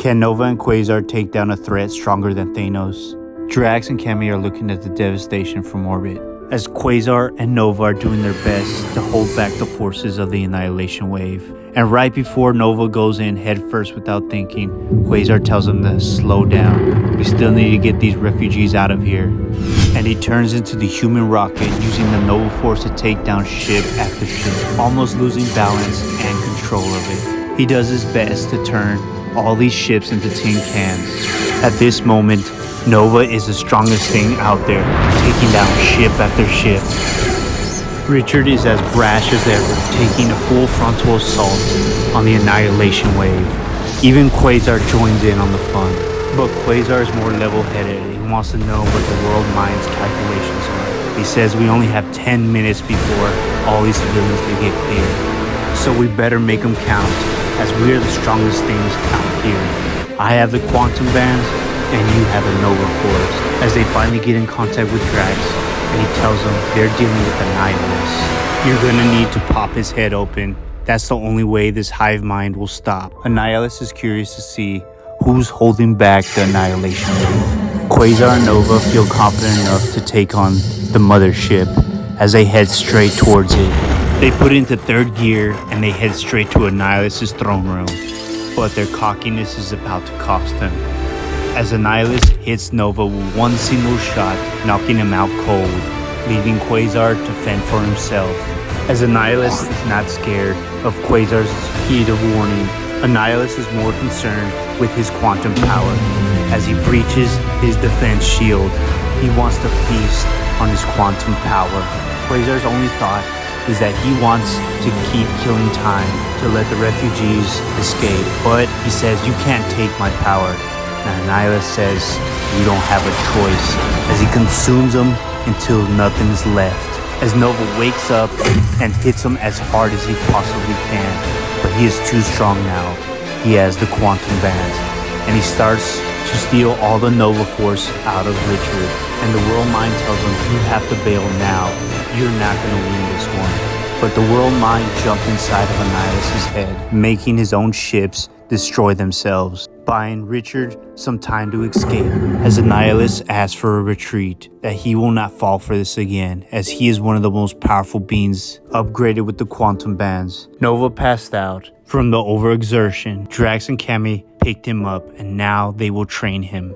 Can Nova and Quasar take down a threat stronger than Thanos? Drax and Cammy are looking at the devastation from orbit, as Quasar and Nova are doing their best to hold back the forces of the Annihilation wave. And right before Nova goes in headfirst without thinking, Quasar tells him to slow down. We still need to get these refugees out of here. And he turns into the human rocket, using the Nova Force to take down ship after ship, almost losing balance and control of it. He does his best to turn all these ships into tin cans. At this moment, Nova is the strongest thing out there, taking down ship after ship. Richard is as brash as ever, taking a full frontal assault on the Annihilation wave. Even Quasar joins in on the fun. But Quasar is more level-headed. He wants to know what the world mind's calculations are. He says we only have 10 minutes before all these civilians can get clear. So we better make them count, as we are the strongest things out here. I have the quantum bands, and you have a Nova Force. As they finally get in contact with Drax, and he tells them they're dealing with Annihilus. You're gonna need to pop his head open. That's the only way this hive mind will stop. Annihilus is curious to see who's holding back the Annihilation wave. Quasar and Nova feel confident enough to take on the mothership as they head straight towards it. They put it into third gear and they head straight to Annihilus' throne room. But their cockiness is about to cost them, as Annihilus hits Nova with one single shot, knocking him out cold, leaving Quasar to fend for himself. As Annihilus is not scared of Quasar's heat of warning, Annihilus is more concerned with his quantum power. As he breaches his defense shield, he wants to feast on his quantum power. Quasar's only thought is that he wants to keep killing time to let the refugees escape, but he says, "You can't take my power." And Annihilus says, "You don't have a choice," as he consumes them until nothing is left. As Nova wakes up and hits him as hard as he possibly can, but he is too strong now. He has the quantum bands, and he starts to steal all the Nova Force out of Richard. And the World Mind tells him, "You have to bail now. You're not going to win this one." But the World Mind jumped inside of Annihilus' head, making his own ships destroy themselves, buying Richard some time to escape, as Annihilus asks for a retreat, that he will not fall for this again, as he is one of the most powerful beings upgraded with the quantum bands. Nova passed out from the overexertion. Drax and Cammy picked him up, and now they will train him.